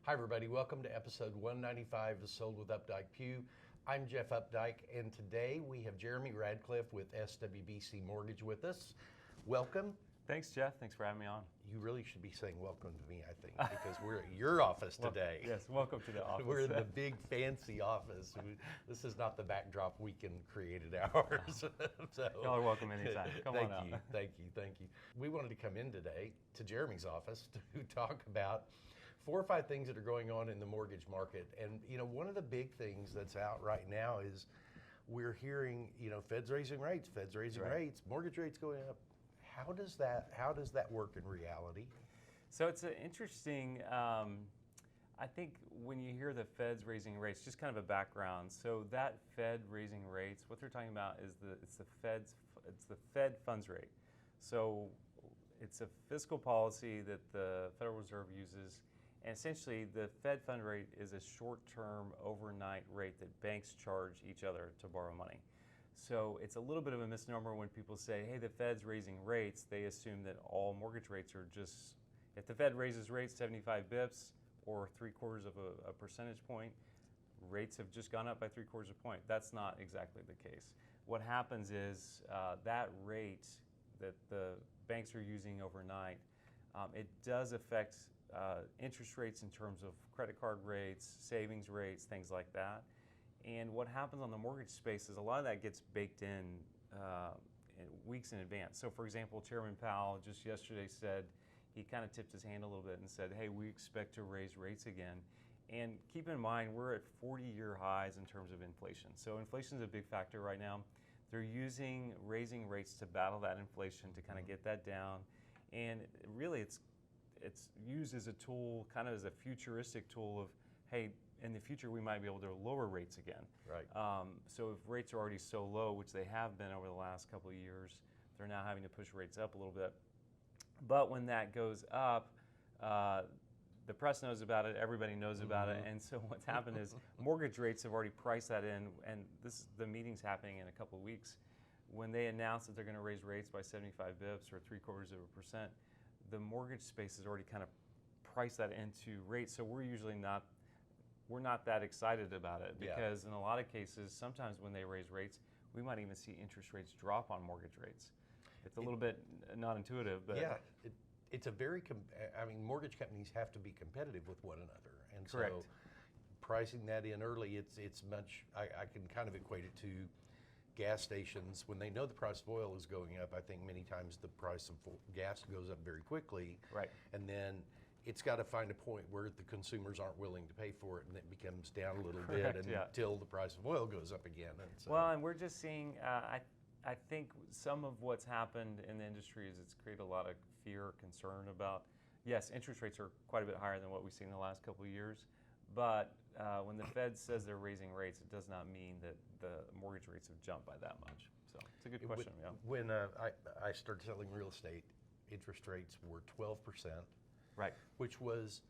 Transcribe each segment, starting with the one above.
Hi everybody, welcome to episode 195 of Sold with Updike Pugh. I'm Jeff Updike, and today we have Jeremy Radcliffe with SWBC Mortgage with us. Welcome. Thanks, Jeff. Thanks for having me on. You really should be saying welcome to me, I think, because we're at your office today. Yes, welcome to the office. We're in the big fancy office. This is not the backdrop we can create at ours. So, y'all are welcome anytime. Come on out. Thank you. We wanted to come in today to Jeremy's office to talk about 4 or 5 things that are going on in the mortgage market. And, one of the big things that's out right now is we're hearing, Fed's raising rates, mortgage rates going up. How does that work in reality? So it's an interesting, I think when you hear the Fed's raising rates, just kind of a background. So that Fed raising rates, what they're talking about is the Fed funds rate. So it's a fiscal policy that the Federal Reserve uses. And essentially, the Fed fund rate is a short-term overnight rate that banks charge each other to borrow money. So it's a little bit of a misnomer when people say, hey, the Fed's raising rates. They assume that all mortgage rates are just, if the Fed raises rates 75 bips or 3/4 of a percentage point, rates have just gone up by 3/4 of a point. That's not exactly the case. What happens is that rate that the banks are using overnight, it does affect interest rates in terms of credit card rates, savings rates, things like that. And what happens on the mortgage space is a lot of that gets baked in weeks in advance. So for example, Chairman Powell just yesterday said, he kind of tipped his hand a little bit and said, hey, we expect to raise rates again. And keep in mind, we're at 40-year highs in terms of inflation. So inflation is a big factor right now. They're using raising rates to battle that inflation, to kind of get that down. And really it's used as a tool, kind of as a futuristic tool of, hey, in the future we might be able to lower rates again. Right. So if rates are already so low, which they have been over the last couple of years, they're now having to push rates up a little bit. But when that goes up, the press knows about it, everybody knows about it, and so what's happened is mortgage rates have already priced that in, and the meeting's happening in a couple of weeks. When they announce that they're going to raise rates by 75 bips or 0.75%, the mortgage space has already kind of priced that into rates. So we're not that excited about it, because in a lot of cases, sometimes when they raise rates, we might even see interest rates drop on mortgage rates. It's a little bit not intuitive, but it's a very, mortgage companies have to be competitive with one another. And correct. So pricing that in early, it's much, I can kind of equate it to gas stations. When they know the price of oil is going up, I think many times the price of gas goes up very quickly. Right. And then it's got to find a point where the consumers aren't willing to pay for it, and it becomes down a little bit until the price of oil goes up again. And so, well, and we're just seeing, I think some of what's happened in the industry is it's created a lot of fear, concern about, yes, interest rates are quite a bit higher than what we've seen in the last couple of years, but when the Fed says they're raising rates, it does not mean that the mortgage rates have jumped by that much. So it's a good question. When I started selling real estate, interest rates were 12%. Right. Which was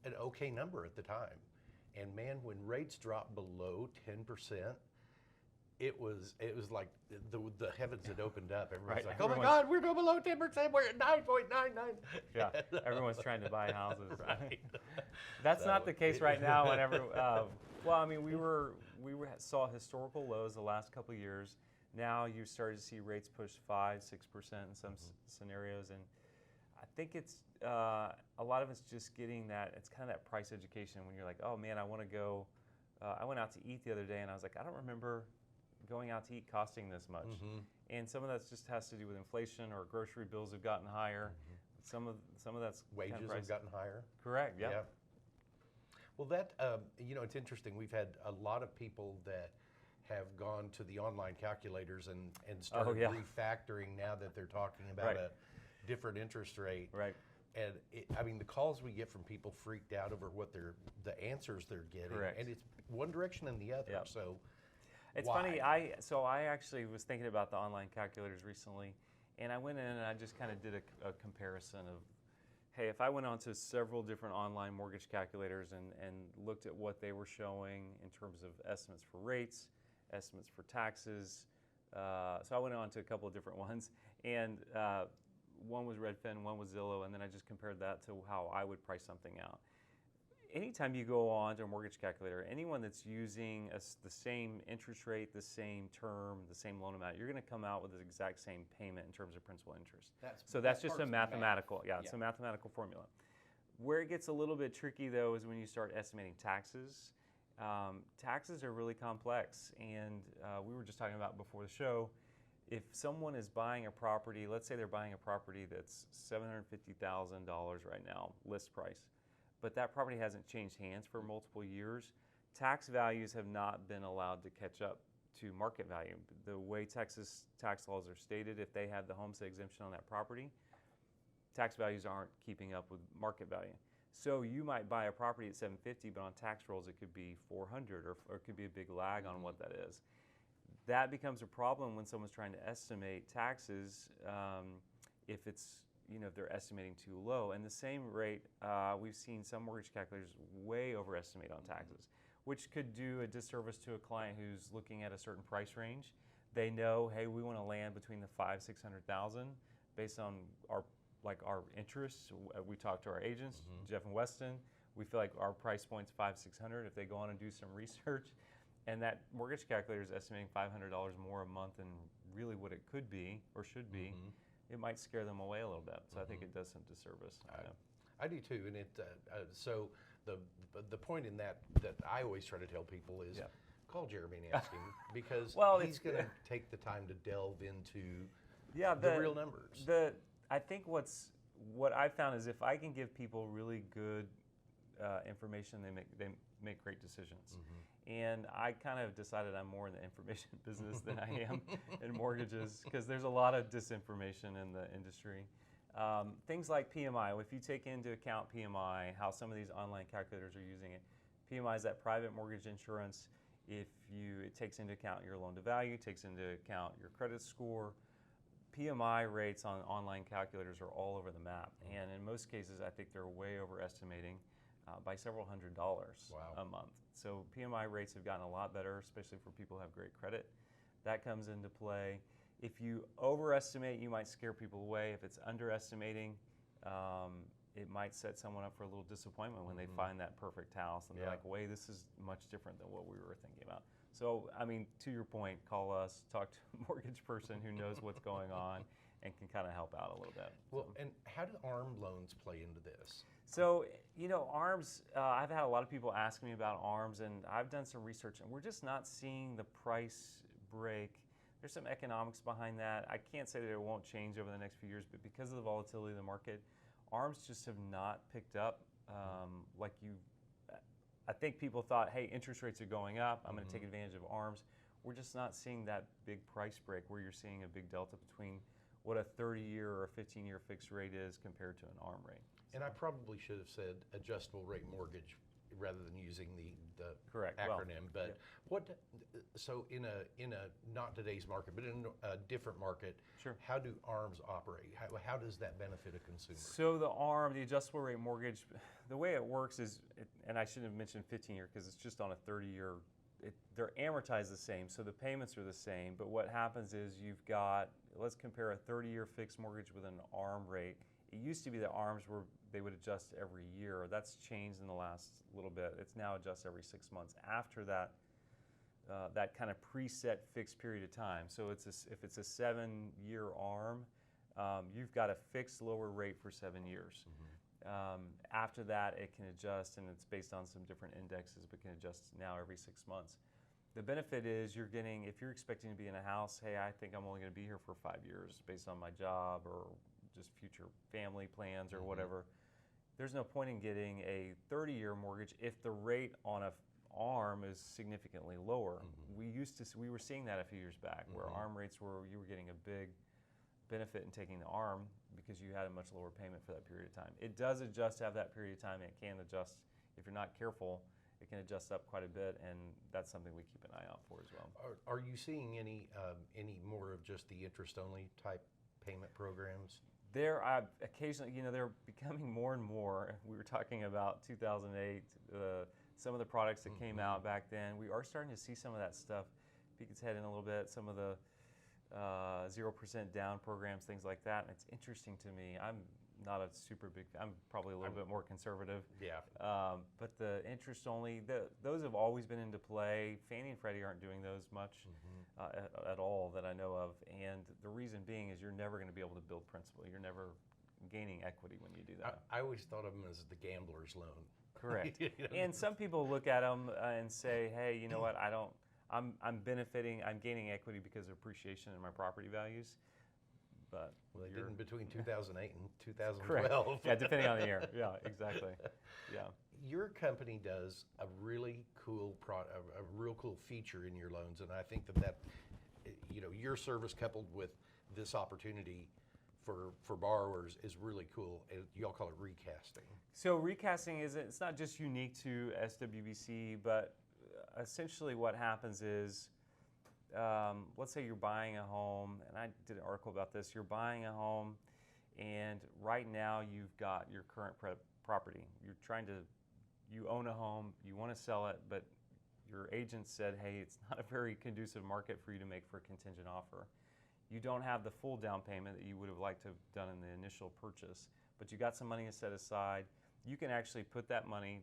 an okay number at the time. And man, when rates dropped below 10%, it was like the heavens had opened up. Everyone's like, oh my God, we're going below 10%, we're at 9.99. Yeah, everyone's trying to buy houses. Right. That's not the case right now. We saw historical lows the last couple of years. Now you started to see rates push 5-6% in some scenarios, and I think it's a lot of it's just getting that. It's kind of that price education when you're like, oh man, I want to go. I went out to eat the other day, and I was like, I don't remember going out to eat costing this much. And some of that just has to do with inflation, or grocery bills have gotten higher. Some of that's wages kind of have gotten higher. Correct. Yeah. Well, that it's interesting. We've had a lot of people that have gone to the online calculators and started refactoring now that they're talking about a different interest rate. Right. And the calls we get from people freaked out over what the answers they're getting. Correct. And it's one direction and the other. Yep. So it's why? funny. I actually was thinking about the online calculators recently, and I went in and I just kind of did a comparison of, hey, if I went on to several different online mortgage calculators and looked at what they were showing in terms of estimates for rates, estimates for taxes. So I went on to a couple of different ones, and one was Redfin, one was Zillow, and then I just compared that to how I would price something out. anytime you go on to a mortgage calculator, anyone that's using the same interest rate, the same term, the same loan amount, you're going to come out with the exact same payment in terms of principal and interest. That's just a mathematical, it's a mathematical formula. Where it gets a little bit tricky though is when you start estimating taxes. Taxes are really complex, and we were just talking about before the show, if someone is buying a property, let's say they're buying a property that's $750,000 right now, list price, but that property hasn't changed hands for multiple years, tax values have not been allowed to catch up to market value. The way Texas tax laws are stated, if they have the homestead exemption on that property, tax values aren't keeping up with market value. So you might buy a property at $750, but on tax rolls it could be $400, or it could be a big lag on what that is. That becomes a problem when someone's trying to estimate taxes if it's, if they're estimating too low. And the same rate, we've seen some mortgage calculators way overestimate on taxes, which could do a disservice to a client who's looking at a certain price range. They know, hey, we want to land between the $500,000-$600,000 based on our interests. We talk to our agents, Jeff and Weston. We feel like our price point's $500-$600. If they go on and do some research, and that mortgage calculator is estimating $500 more a month than really what it could be or should be, it might scare them away a little bit. So I think it does some disservice. I do too, and so the point in that I always try to tell people is call Jeremy and ask him, because he's going to take the time to delve into the real numbers. I think what I've found is if I can give people really good information, they make great decisions. And I kind of decided I'm more in the information business than I am in mortgages, because there's a lot of disinformation in the industry. Things like PMI, if you take into account PMI, how some of these online calculators are using it, PMI is that private mortgage insurance. It takes into account your loan to value, takes into account your credit score. PMI rates on online calculators are all over the map, and in most cases I think they're way overestimating by several $100s a month. So PMI rates have gotten a lot better, especially for people who have great credit. That comes into play. If you overestimate, you might scare people away. If it's underestimating, it might set someone up for a little disappointment when they find that perfect house and they're like, wait, this is much different than what we were thinking about. So, I mean, to your point, call us, talk to a mortgage person who knows what's going on and can kind of help out a little bit. Well, and how do ARM loans play into this? So, ARMs, I've had a lot of people ask me about ARMs, and I've done some research, and we're just not seeing the price break. There's some economics behind that. I can't say that it won't change over the next few years, but because of the volatility of the market, ARMs just have not picked up I think people thought, hey, interest rates are going up, I'm going to take advantage of ARMs. We're just not seeing that big price break where you're seeing a big delta between what a 30-year or a 15-year fixed rate is compared to an ARM rate. And I probably should have said adjustable rate mortgage rather than using the correct acronym. But so in a not today's market, but in a different market, how do ARMs operate? How does that benefit a consumer? So the ARM, the adjustable rate mortgage, the way it works is, and I shouldn't have mentioned 15-year because it's just on a 30-year. They're amortized the same, so the payments are the same. But what happens is you've got, let's compare a 30-year fixed mortgage with an ARM rate. It used to be that ARMs they would adjust every year. That's changed in the last little bit. It's now adjust every 6 months. After that, that kind of preset fixed period of time. So if it's a 7-year ARM, you've got a fixed lower rate for 7 years. After that, it can adjust, and it's based on some different indexes, but can adjust now every 6 months. The benefit is if you're expecting to be in a house, hey, I think I'm only going to be here for 5 years based on my job or just future family plans or whatever, there's no point in getting a 30-year mortgage if the rate on a ARM is significantly lower. We were seeing that a few years back where ARM rates you were getting a big benefit in taking the ARM because you had a much lower payment for that period of time. It does adjust to have that period of time, and it can adjust if you're not careful. It can adjust up quite a bit, and that's something we keep an eye out for as well. Are you seeing any more of just the interest-only type payment programs? There, occasionally, they're becoming more and more. We were talking about 2008, some of the products that came out back then. We are starting to see some of that stuff peek its head in a little bit. Some of the 0% down programs, things like that. And it's interesting to me. I'm not a super big. I'm probably a little bit more conservative. Yeah. But the interest only, those have always been into play. Fannie and Freddie aren't doing those much at all that I know of. And the reason being is you're never going to be able to build principal. You're never gaining equity when you do that. I always thought of them as the gambler's loan. Correct. You know? And some people look at them and say, hey, you know what? I'm benefiting. I'm gaining equity because of appreciation in my property values. But well, they didn't between 2008 and 2012. Correct. Yeah, depending on the year. Yeah, exactly. Yeah. Your company does a really cool a real cool feature in your loans, and I think that your service coupled with this opportunity for borrowers is really cool. Y'all call it recasting. So recasting it's not just unique to SWBC, but essentially what happens is, let's say you're buying a home, and I did an article about this. You're buying a home, and right now you've got your current property. You own a home, you want to sell it, but your agent said, hey, it's not a very conducive market for you to make for a contingent offer. You don't have the full down payment that you would have liked to have done in the initial purchase, but you got some money to set aside. You can actually put that money,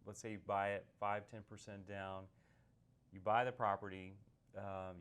let's say you buy it 5-10% down, you buy the property,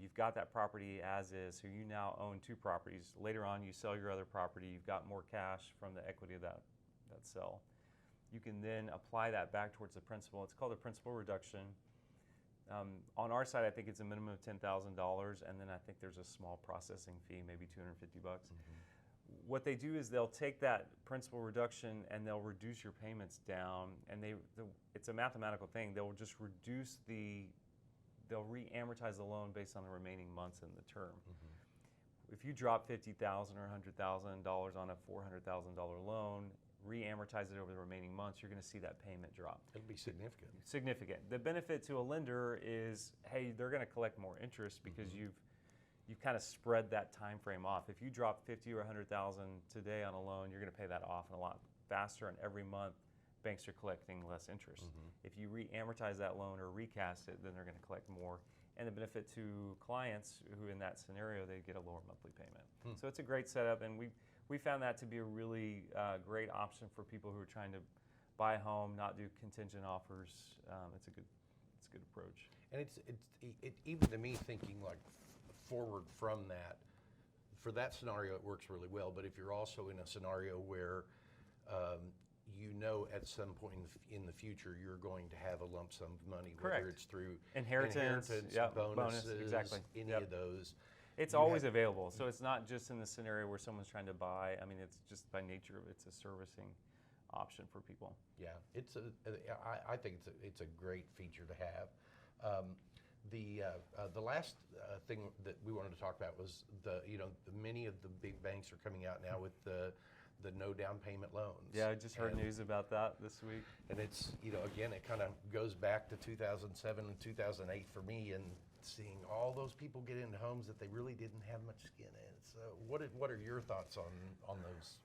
you've got that property as is, so you now own two properties. Later on, you sell your other property, you've got more cash from the equity of that sell. You can then apply that back towards the principal. It's called a principal reduction. On our side, I think it's a minimum of $10,000, and then I think there's a small processing fee, maybe $250 bucks. What they do is they'll take that principal reduction and they'll reduce your payments down, and it's a mathematical thing. They'll just they'll re-amortize the loan based on the remaining months in the term. If you drop $50,000 or $100,000 on a $400,000 loan, re-amortize it over the remaining months, you're going to see that payment drop. It'll be significant. Significant. The benefit to a lender is, hey, they're going to collect more interest because you've kind of spread that time frame off. If you drop $50,000 or $100,000 today on a loan, you're going to pay that off a lot faster, and every month banks are collecting less interest. If you re-amortize that loan or recast it, then they're going to collect more. And the benefit to clients who, in that scenario, they get a lower monthly payment. So it's a great setup, and we found that to be a really great option for people who are trying to buy a home, not do contingent offers. It's a good approach. And it even to me, thinking like forward from that, for that scenario it works really well. But if you're also in a scenario where at some point in the future you're going to have a lump sum of money, Correct. whether it's through inheritance, bonuses, exactly. any of those. It's always available. So it's not just in the scenario where someone's trying to buy. I mean, it's just by nature of it's a servicing option for people. Yeah, I think it's a great feature to have. The last thing that we wanted to talk about was many of the big banks are coming out now with the no down payment loans. Yeah, I just heard news about that this week. And it's again, it kind of goes back to 2007 and 2008 for me, and seeing all those people get into homes that they really didn't have much skin in. So what are your thoughts on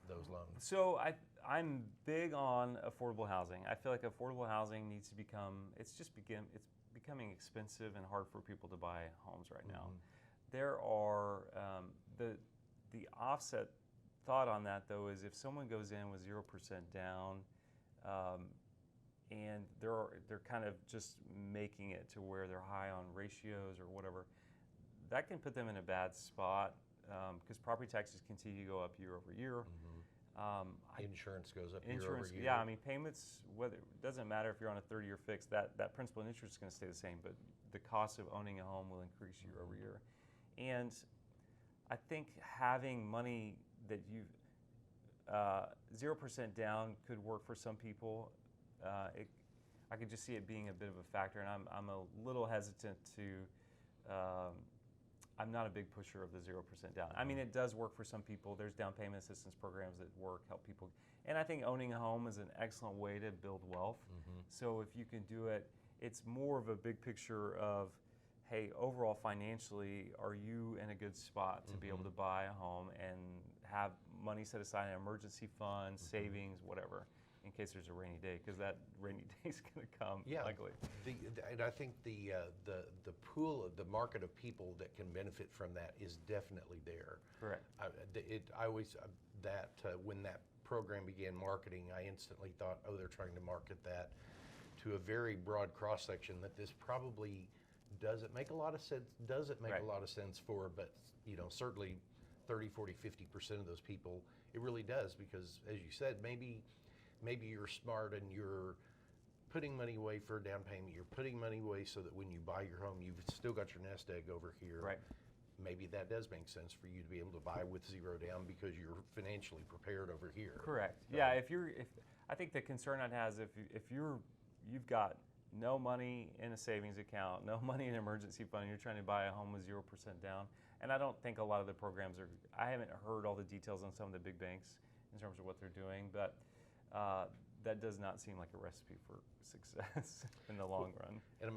those loans? So I'm big on affordable housing. I feel like affordable housing needs to it's becoming expensive and hard for people to buy homes right now. There are the offset thought on that, though, is if someone goes in with 0% down, and they're kind of just making it to where they're high on ratios or whatever, that can put them in a bad spot because property taxes continue to go up year over year. Insurance goes up year over year. Yeah, I mean payments, it doesn't matter if you're on a 30-year fix, that principal and interest is going to stay the same, but the cost of owning a home will increase year over year. And I think having money that 0% down could work for some people. I could just see it being a bit of a factor, and I'm a little hesitant to. I'm not a big pusher of the 0% down. I mean, it does work for some people. There's down payment assistance programs that help people, and I think owning a home is an excellent way to build wealth. So if you can do it, it's more of a big picture of, hey, overall financially, are you in a good spot to be able to buy a home and have money set aside in an emergency fund, savings, whatever, in case there's a rainy day, because that rainy day is going to come likely. And I think the pool of the market of people that can benefit from that is definitely there. Correct. I always when that program began marketing, I instantly thought, oh, they're trying to market that to a very broad cross section that this probably doesn't make a lot of sense. Doesn't make Right. a lot of sense for, but certainly 30, 40, 50% of those people, it really does, because as you said, maybe you're smart and you're putting money away for a down payment. You're putting money away so that when you buy your home, you've still got your nest egg over here. Right. Maybe that does make sense for you to be able to buy with zero down because you're financially prepared over here. Correct. So, Yeah. If I think the concern I'd have is if you've got no money in a savings account, no money in an emergency fund, you're trying to buy a home with 0% down. And I don't think a lot of the programs are. I haven't heard all the details on some of the big banks in terms of what they're doing, but that does not seem like a recipe for success in the long run. And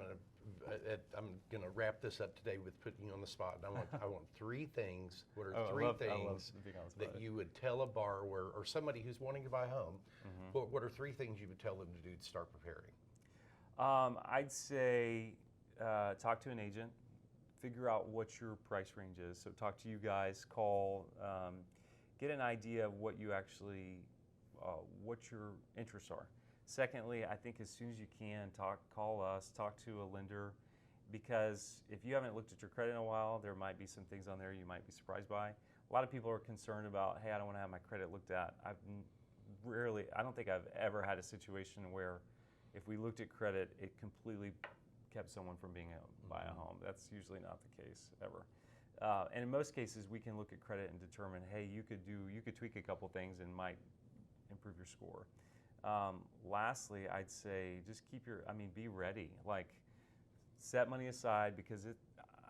I'm gonna wrap this up today with putting you on the spot. And I want three things. What are three I love things being on the that spot. you would tell a borrower or somebody who's wanting to buy a home? What are three things you would tell them to do to start preparing? I'd say talk to an agent, figure out what your price range is. So talk to you guys, call, get an idea of what you actually, what your interests are. Secondly, I think as soon as you can, call us, talk to a lender, because if you haven't looked at your credit in a while, there might be some things on there you might be surprised by. A lot of people are concerned about, hey, I don't want to have my credit looked at. I don't think I've ever had a situation where if we looked at credit, it completely kept someone from being able to buy a home. That's usually not the case ever. And in most cases, we can look at credit and determine, hey, you could tweak a couple things and might improve your score. Lastly, I'd say just be ready. Like, set money aside, because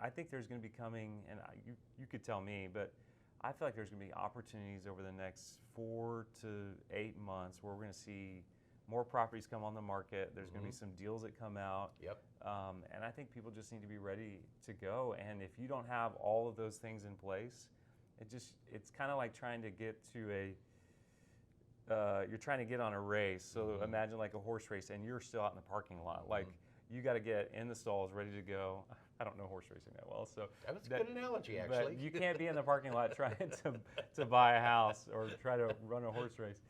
I think there's going to be coming, and you could tell me, but I feel like there's going to be opportunities over the next 4 to 8 months where we're going to see more properties come on the market. There's going to be some deals that come out. Yep. And I think people just need to be ready to go. And if you don't have all of those things in place, it's kind of like trying to get to you're trying to get on a race. So imagine like a horse race and you're still out in the parking lot. Like, you got to get in the stalls ready to go. I don't know horse racing that well, so That's a good analogy, actually. But you can't be in the parking lot trying to buy a house or try to run a horse race.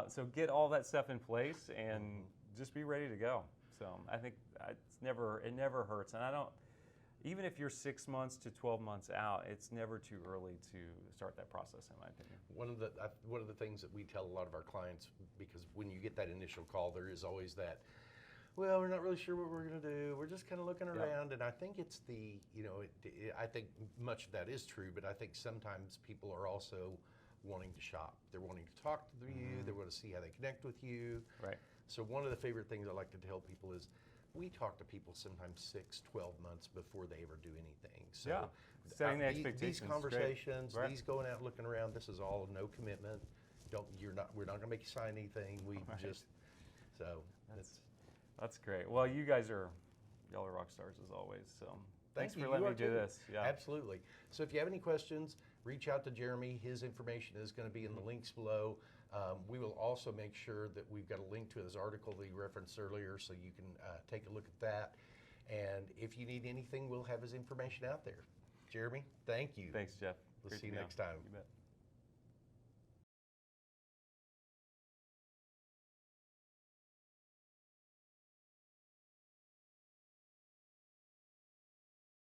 So get all that stuff in place and just be ready to go. So I think it never hurts. And even if you're 6 months to 12 months out, it's never too early to start that process, in my opinion. One of the things that we tell a lot of our clients, because when you get that initial call, there is always that, well, we're not really sure what we're going to do. We're just kind of looking around. And I think it's I think much of that is true, but I think sometimes people are also wanting to shop. They're wanting to talk to you. They want to see how they connect with you. Right. So one of the favorite things I like to tell people is we talk to people sometimes 6, 12 months before they ever do anything. So setting the expectations. These conversations, right. These going out looking around, this is all no commitment. We're not going to make you sign anything. That's great. Well, y'all are rock stars as always. So thanks for letting me do this. Yeah. Absolutely. So if you have any questions, reach out to Jeremy. His information is going to be in the links below. We will also make sure that we've got a link to his article that he referenced earlier, so you can take a look at that. And if you need anything, we'll have his information out there. Jeremy, thank you. Thanks, Jeff. We'll Great see to you be next on. time. You bet.